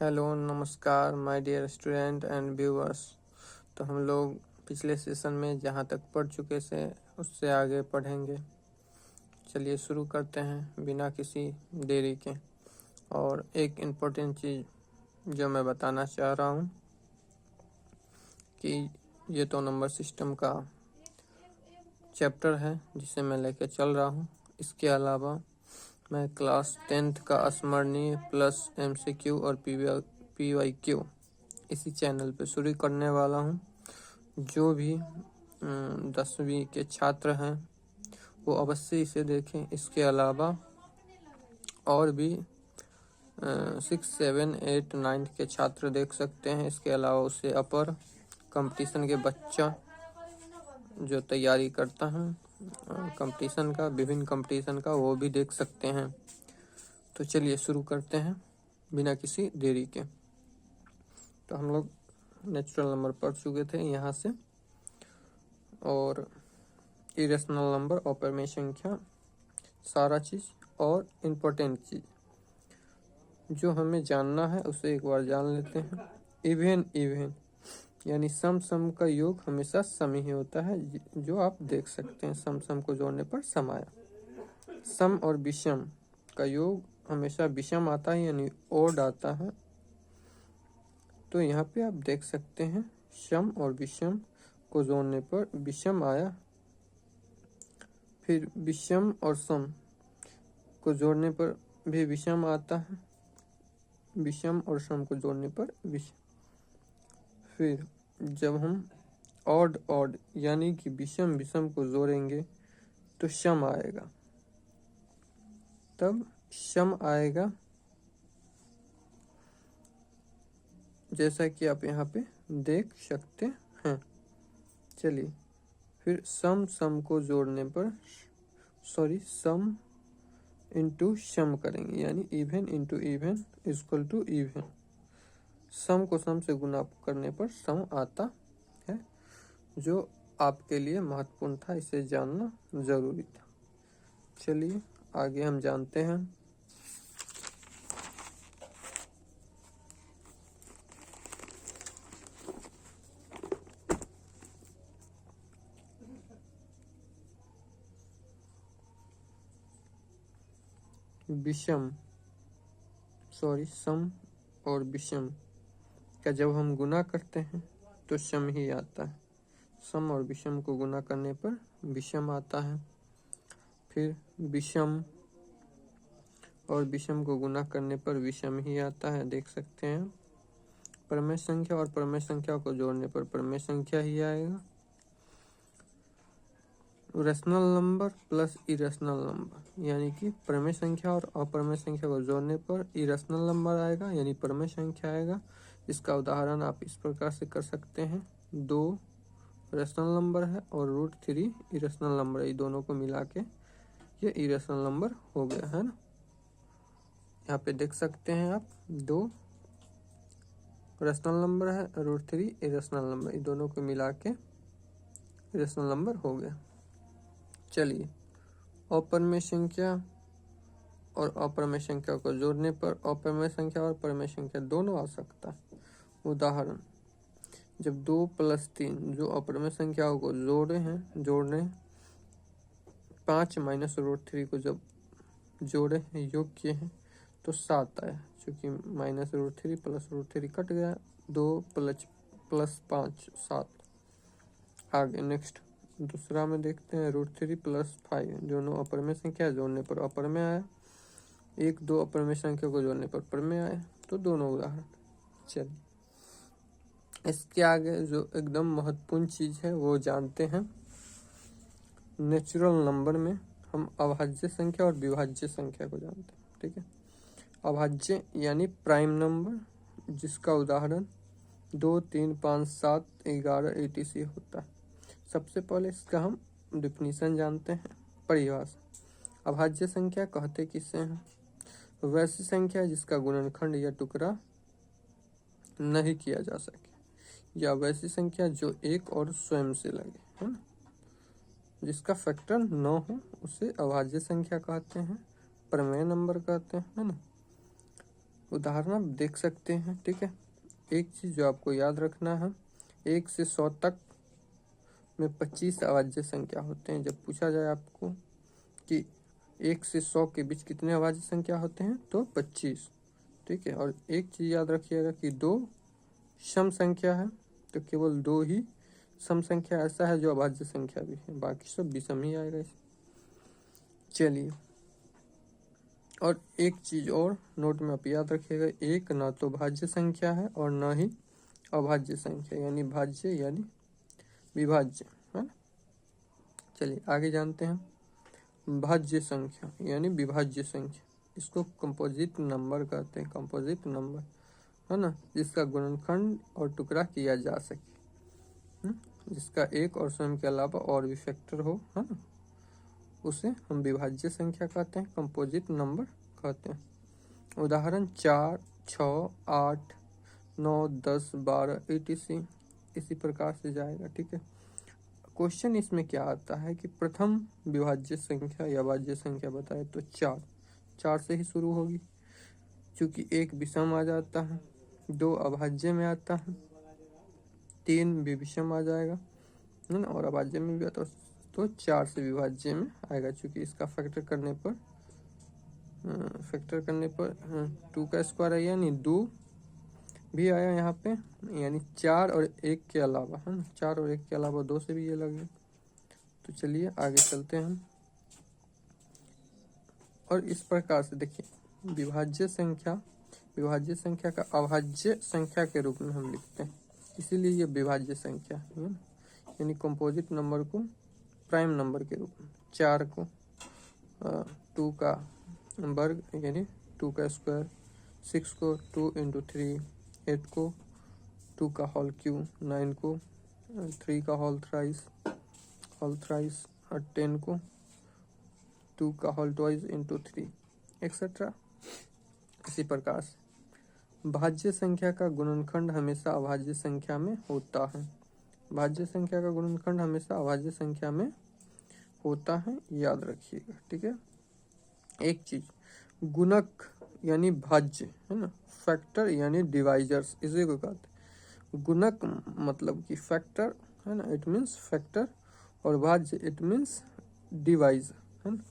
Hello नमस्कार my dear student and viewers. तो हम लोग पिछले सेशन में जहाँ तक पढ़ चुके थे उससे आगे पढ़ेंगे। चलिए शुरू करते हैं बिना किसी देरी के। और एक इम्पोर्टेंट चीज़ जो मैं बताना चाह रहा हूँ कि ये तो नंबर सिस्टम का चैप्टर है जिसे मैं लेके चल रहा हूँ। इसके अलावा मैं क्लास 10th का स्मरणीय प्लस MCQ और PYQ इसी चैनल पे शुरू करने वाला हूँ। जो भी 10वीं के छात्र हैं वो अवश्य इसे देखें। इसके अलावा और भी 6, 7, 8, 9 के छात्र देख सकते हैं। इसके अलावा उसे अपर कंपटीशन के बच्चा जो तैयारी करता है कंपटीशन का, विभिन्न कंपटीशन का, वो भी देख सकते हैं। तो चलिए शुरू करते हैं बिना किसी देरी के। तो हम लोग नेचुरल नंबर पढ़ चुके थे यहाँ से, और इरेशनल नंबर, अपरिमेय संख्या, सारा चीज़ और इम्पोर्टेंट चीज़ जो हमें जानना है उसे एक बार जान लेते हैं। इवन यानी सम का योग हमेशा सम ही होता है, जो आप देख सकते हैं। सम को जोड़ने पर सम आया। सम और विषम का योग हमेशा विषम आता है यानी ओड आता है। तो यहाँ पे आप देख सकते हैं सम और विषम को जोड़ने पर विषम आया। फिर विषम और सम को जोड़ने पर भी विषम आता है। विषम और सम को जोड़ने पर विषम। फिर जब हम ऑड यानी कि विषम विषम को जोड़ेंगे तो सम आएगा, तब सम आएगा जैसा कि आप यहाँ पे देख सकते हैं। चलिए फिर सम को जोड़ने पर सम इंटू सम करेंगे, यानी even into even equal to even. Sum को सम से गुना करने पर सम आता है, जो आपके लिए महत्वपूर्ण था, इसे जानना जरूरी था। चलिए आगे हम जानते हैं। सम और विषम का जब हम गुना करते हैं तो सम ही आता है। सम और विषम को गुना करने पर विषम आता है। फिर विषम और विषम को गुना करने पर विषम ही आता है, देख सकते हैं। परमेय संख्या और परमेय संख्या को जोड़ने पर परमेय संख्या ही आएगा। Rational number plus irrational number, यानी कि परमेय संख्या और अपरमेय संख्या को जोड़ने पर इरेशनल नंबर आएगा, यानी परमेय संख्या आएगा। इसका उदाहरण आप इस प्रकार से कर सकते हैं। 2 रेशनल नंबर है और √3 इरेशनल नंबर है। ये दोनों को मिला के ये इरेशनल नंबर हो गया है ना। यहाँ पे देख सकते हैं आप 2 रेशनल नंबर है, √3 इरेशनल नंबर, ये दोनों को मिला के इरेशनल नंबर हो गया। चलिए अपरमेय संख्या और अपरमेय संख्या को जोड़ने पर अपरमेय संख्या और परमेय संख्या दोनों आ सकता है। उदाहरण, जब 2 + 3 जो अपरमेय संख्याओं को जोड़े 5 - √3 को जब जोड़े हैं, योग किए हैं, तो 7 आया। चूँकि -√3 + √3 कट गया, 2 + 5 7। आगे नेक्स्ट दूसरा में देखते हैं। √3 + 5 दोनों अपरमेय संख्या जोड़ने पर अपरमेय आया। 1, 2 अपरमेय संख्या को जोड़ने पर परमेय आया। तो दोनों उदाहरण। चलिए इसके आगे जो एकदम महत्वपूर्ण चीज़ है वो जानते हैं। नेचुरल नंबर में हम अभाज्य संख्या और विभाज्य संख्या को जानते हैं, ठीक है। अभाज्य यानी प्राइम नंबर, जिसका उदाहरण 2, 3, 5, 7, 11 etc होता है। सबसे पहले इसका हम डिफिनीशन जानते हैं, परिभाषा। अभाज्य संख्या कहते किसे हैं? वैसी संख्या जिसका गुणनखंड या टुकड़ा नहीं किया जा सके, या वैसी संख्या जो एक और स्वयं से लगे, है ना। जिसका फैक्टर 9 हो उसे अभाज्य संख्या कहते हैं, प्रमेय नंबर कहते हैं, है ना। उदाहरण आप देख सकते हैं, ठीक है। एक चीज़ जो आपको याद रखना है, 1 से 100 तक में 25 अभाज्य संख्या होते हैं। जब पूछा जाए आपको कि 1 से 100 के बीच कितने अभाज्य संख्या होते हैं, तो 25, ठीक है। और एक चीज़ याद रखिएगा कि 2 सम संख्या है, तो केवल 2 ही सम संख्या ऐसा है जो अभाज्य संख्या भी है, बाकी सब विषम ही आएगा। चलिए, और एक चीज़ और नोट में आप याद रखिएगा, एक ना तो भाज्य संख्या है और ना ही अभाज्य संख्या, यानी भाज्य यानी विभाज्य, है ना। चलिए आगे जानते हैं। भाज्य संख्या यानी विभाज्य संख्या, इसको कंपोजिट नंबर कहते हैं, कंपोजिट नंबर, है ना, जिसका गुणनखंड और टुकड़ा किया जा सके, जिसका एक और स्वयं के अलावा और भी फैक्टर हो, है ना, उसे हम विभाज्य संख्या कहते हैं, कंपोजिट नंबर कहते हैं। उदाहरण 4, 6, 8, 9, 10, 12 etc इसी प्रकार से जाएगा, ठीक है। क्वेश्चन इसमें क्या आता है कि प्रथम विभाज्य संख्या या भाज्य संख्या बताए तो 4 से ही शुरू होगी, क्योंकि एक विषम आ जाता है, 2 अभाज्य में आता है, 3 भी विषम आ जाएगा, है ना, और अभाज्य में भी आता है, तो 4 से विभाज्य में आएगा, क्योंकि इसका फैक्टर करने पर 2 का स्क्वायर है, यानी 2 भी आया यहाँ पे, यानी 4 और 1 के अलावा, है ना, 4 और 1 के अलावा 2 से भी ये लगे। तो चलिए आगे चलते हैं। और इस प्रकार से देखिए, विभाज्य संख्या का अभाज्य संख्या के रूप में हम लिखते हैं, इसीलिए ये विभाज्य संख्या है, यानी कंपोजिट नंबर को प्राइम नंबर के रूप में। 4 को 2 का वर्ग यानी 2 का स्क्वायर, 6 को 2 × 3, 8 को 2 का होल क्यूब, 9 को 3 का होल थ्राइस, और 10 को 2 का होल ट्वाइस × 3 एक्सेट्रा। इसी प्रकार से भाज्य संख्या का गुणनखंड हमेशा अभाज्य संख्या में होता है, भाज्य संख्या का गुणनखंड हमेशा अभाज्य संख्या में होता है, याद रखिएगा, ठीक है। एक चीज, गुणक यानी भाज्य, है ना, फैक्टर यानी डिवाइजर्स, इसी को कहते हैं। गुणक मतलब कि फैक्टर, है ना, इट मीन्स फैक्टर, और भाज्य इट मीन्स डिवाइजर, है ना।